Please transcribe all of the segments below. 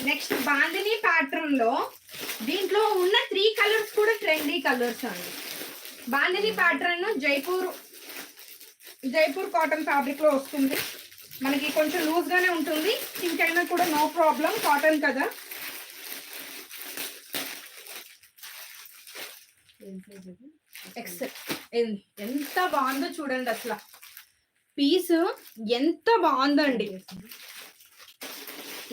Next bandhani pattern లో దీంట్లో ఉన్న 3 కలర్స్ కూడా ట్రెండీ కలర్స్ అండి. Bandhani pattern Jaipur cotton fabric లో వస్తుంది. మనకి కొంచెం లూజ్ గానే ఉంటుంది, ఇంకైనా కూడా నో ప్రాబ్లం, కాటన్ కదా. ఎంత బాగుందో చూడండి, అసలు పీస్ ఎంత బాగుందండి.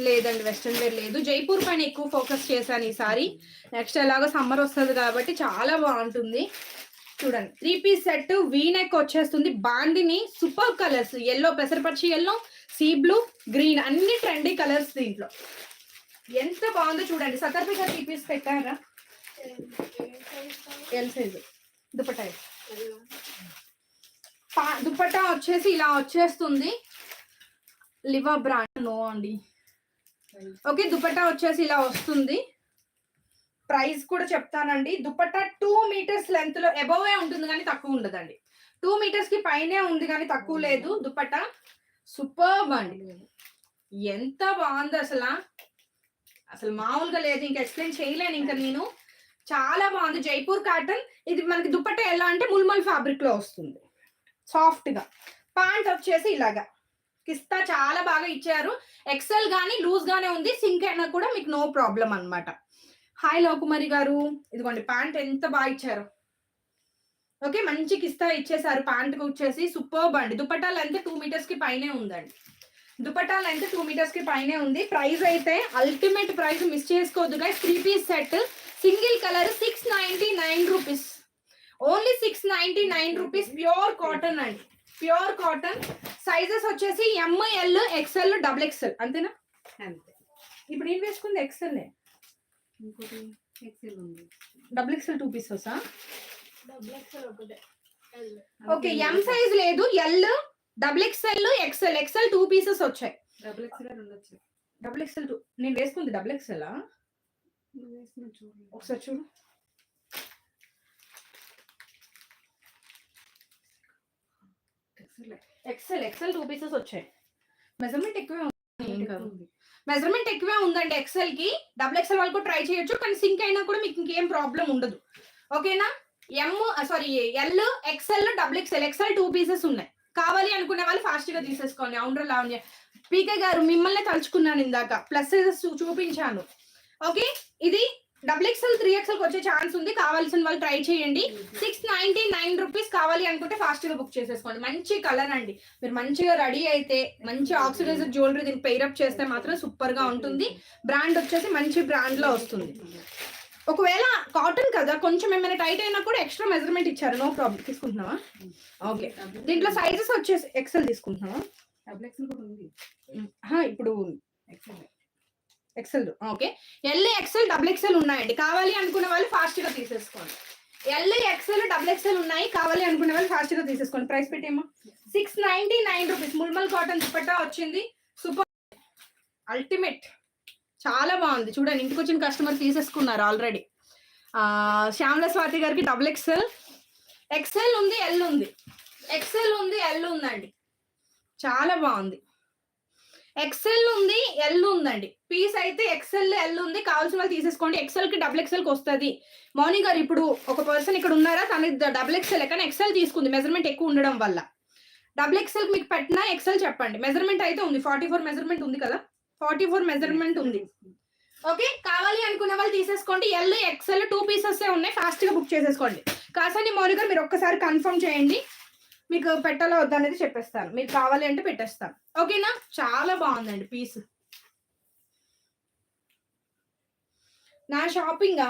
లేదండి వెస్ట్రన్ వేర్ లేదు, జైపూర్ పైన ఎక్కువ ఫోకస్ చేశాను ఈసారి. నెక్స్ట్ ఎలాగో సమ్మర్ వస్తుంది కాబట్టి చాలా బాగుంటుంది. చూడండి 3 పీస్ సెట్, వీ నెక్ వచ్చేస్తుంది. బాందిని సూపర్ కలర్స్, ఎల్లో, పెసరపచ్చి ఎల్లో, సీ బ్లూ, గ్రీన్, అన్ని ట్రెండీ కలర్స్ దీంట్లో. ఎంత బాగుందో చూడండి. సతర్పిక 3 పీస్ పెట్టారా? L size dupatta. దుపట్టా వచ్చేసి ఇలా వచ్చేస్తుంది. లివా బ్రాండ్ నో అండి. ఓకే, దుపట్టా వచ్చేసి ఇలా వస్తుంది. ప్రైస్ కూడా చెప్తానండి. దుపట్టా 2 మీటర్స్ లెంత్ లో అబోవ్ ఉంటుంది కానీ తక్కువ ఉండదండి. 2 మీటర్స్ కి పైనే ఉంది కానీ తక్కువ లేదు. దుపట్టా సూపర్ అండి, ఎంత బాగుంది అసలు మామూలుగా లేదు. ఇంకా ఎక్స్ప్లెయిన్ చేయలేను ఇంకా నేను. చాలా బాగుంది. జైపూర్ కాటన్. ఇది మనకి దుపట్టా ఎలా అంటే ముల్మల్ ఫ్యాబ్రిక్ లో వస్తుంది, సాఫ్ట్ గా. ప్యాంట్ వచ్చేసి ఇలాగా కిస్తా చాలా బాగా ఇచ్చారు. ఎక్సెల్ గానీ లూజ్ గానే ఉంది, సింక్ అయినా కూడా మీకు నో ప్రాబ్లం అన్నమాట. హాయ్ లోకుమారి గారు, ఇదిగోండి ప్యాంట్ ఎంత బాగా ఇచ్చారు. ఓకే, మంచి కిస్తా ఇచ్చేసారు. ప్యాంట్ వచ్చేసి సూపర్బ్ అండి. దుపట్టా లెంత్ 2 మీటర్స్ కి పైనే ఉందండి. దుపట్టా లెంత్ 2 మీటర్స్ కి పైనే ఉంది. ప్రైస్ అయితే అల్టిమేట్ ప్రైస్, మిస్ చేసుకోవద్దు guys. 3 piece set, single colour 699 rupees, only 699 rupees. Pure cotton అండి, ప్యూర్ కాటన్. సైజెస్ వచ్చేసి ఎంఎల్, ఎక్స్ఎల్, డబుల్ ఎక్స్ఎల్, అంతేనా? అంతే. ఇప్పుడు ఏం వేసుకుంది? ఎక్స్ఎల్, ఇంకోటి ఎక్స్ఎల్ ఉంది. డబుల్ ఎక్స్ఎల్ 2 పీసెసా? డబుల్ ఎక్స్ఎల్ ఒకటే. ఓకే, ఎం సైజ్ లేదు, L, double XL, XL. XL 2 pieces వచ్చాయి. డబుల్ ఎక్స్ఎల్ 2 వచ్చాయి. డబుల్ ఎక్స్ఎల్ 2 నేను వేసుకుంది డబుల్ ఎక్స్ఎల్. ఒకసారి చూడు. ఎక్స్ఎల్ 2 పీసెస్ వచ్చాయి. మెజర్మెంట్ ఎక్కువే ఉంది, మెజర్మెంట్ ఎక్కువే ఉందండి ఎక్స్ఎల్ కి. డబుల్ ఎక్స్ఎల్ వాళ్ళకు ట్రై చేయొచ్చు, కానీ సింక్ అయినా కూడా మీకు ఇంకేం ప్రాబ్లం ఉండదు. ఓకేనా? L, XL, double XL. XL 2 pieces ఉన్నాయి. కావాలి అనుకునే వాళ్ళు ఫాస్ట్ గా తీసేసుకోండి. అవును లావణ్య. పీకే గారు మిమ్మల్ని తలుచుకున్నాను ఇందాక, ప్లస్ సైజెస్ చూపించాను. ఓకే, ఇది డబుల్ ఎక్స్ఎల్ 3 ఎక్స్ఎల్ వచ్చే ఛాన్స్ ఉంది. కావాల్సిన వాళ్ళు ట్రై చేయండి. 699 రూపీస్. కావాలి అనుకుంటే ఫాస్ట్ గా బుక్ చేసేసుకోండి. మంచి కలర్ అండి. మీరు మంచిగా రెడీ అయితే మంచి ఆక్సిడైజర్ జ్యువెలరీ దీనికి పెయిరప్ చేస్తే మాత్రం సూపర్ గా ఉంటుంది. బ్రాండ్ వచ్చేసి మంచి బ్రాండ్ లో వస్తుంది. ఒకవేళ కాటన్ కదా, కొంచెం ఏమైనా టైట్ అయినా కూడా ఎక్స్ట్రా మెజర్మెంట్ ఇచ్చారు, నో ప్రాబ్లం. తీసుకుంటున్నావా? ఓకే, దీంట్లో సైజెస్ వచ్చేసి ఎక్స్ఎల్ తీసుకుంటున్నావా? డబుల్ ఎక్స్ఎల్ కూడా ఉంది ఇప్పుడు. XL okay. L, XL, double XL ఉన్నాయండి. కావాలి అనుకునే వాళ్ళు ఫాస్ట్ గా తీసేసుకోండి. ఎల్, ఎక్స్ఎల్, డబుల్ ఎక్స్ఎల్ ఉన్నాయి. కావాలి అనుకునే వాళ్ళు ఫాస్ట్ గా తీసేసుకోండి. ప్రైస్ పెట్టేమో 699 రూపీస్. ముల్మల్ కాటన్ దుపట్టా వచ్చింది. సూపర్ అల్టిమేట్, చాలా బాగుంది. చూడండి, ఇంటికి వచ్చిన కస్టమర్ తీసేసుకున్నారు ఆల్రెడీ. శ్యామల స్వాతి గారికి డబుల్ ఎక్స్ఎల్, ఎక్స్ఎల్ ఉంది, ఎల్ ఉంది. ఎక్స్ఎల్ ఉంది, ఎల్ ఉందండి. చాలా బాగుంది. ఎక్స్ఎల్ ఉంది, ఎల్ ఉందండి. పీస్ అయితే ఎక్స్ఎల్, ఎల్ ఉంది. కావాల్సిన వాళ్ళు తీసేసుకోండి. ఎక్స్ఎల్ కి డబుల్ ఎక్స్ఎల్ కి వస్తుంది. మౌని గారు, ఇప్పుడు ఒక పర్సన్ ఇక్కడ ఉన్నారా, తన డబుల్ ఎక్స్ఎల్ కానీ ఎక్స్ఎల్ తీసుకుంది మెజర్మెంట్ ఎక్కువ ఉండడం వల్ల. డబుల్ ఎక్స్ఎల్ మీకు పెట్టినా ఎక్స్ఎల్ చెప్పండి. మెజర్మెంట్ అయితే ఉంది, 44 మెజర్మెంట్ ఉంది కదా, 44 మెజర్మెంట్ ఉంది. ఓకే, కావాలి అనుకునే వాళ్ళు తీసేసుకోండి. ఎల్, ఎక్స్ఎల్ 2 పీసెస్ ఉన్నాయి. ఫాస్ట్ గా బుక్ చేసేసుకోండి. కాసాని మౌని గారు, మీరు ఒక్కసారి కన్ఫర్మ్ చేయండి. మీకు పెట్టాలో వద్దా అనేది చెప్పేస్తాను. మీరు కావాలి అంటే పెట్టేస్తాను. ఓకేనా? చాలా బాగుందండి పీస్. నా షాపింగ్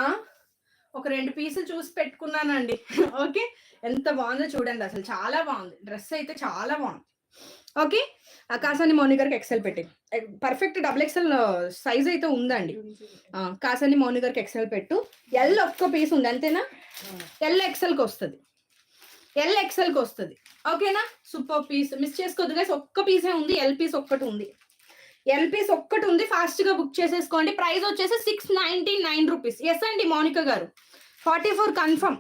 ఒక 2 పీసులు చూసి పెట్టుకున్నానండి. ఓకే, ఎంత బాగుందో చూడండి, అసలు చాలా బాగుంది. డ్రెస్ అయితే చాలా బాగుంది. ఓకే, కాసాని మౌని గారికి ఎక్సెల్ పెట్టి, పర్ఫెక్ట్ డబుల్ ఎక్సెల్ సైజ్ అయితే ఉందండి. కాసాని మౌని గారికి ఎక్సెల్ పెట్టు. ఎల్ ఒక్క పీస్ ఉంది, అంతేనా? ఎల్ ఎక్సెల్కి వస్తుంది, ఎల్ ఎక్సెల్కి వస్తుంది. ఓకేనా? సూపర్ పీస్, మిస్ చేసుకోవద్దు గైస్. ఒక్క పీసే ఉంది, ఎల్ పీస్ ఒక్కటి ఉంది. ఎల్ పీస్ ఒక్కటి ఉంది, ఫాస్ట్ గా బుక్ చేసేసుకోండి. ప్రైస్ వచ్చేసి 699 రూపీస్. ఎస్ అండి మౌనిక గారు, 44 కన్ఫర్మ్.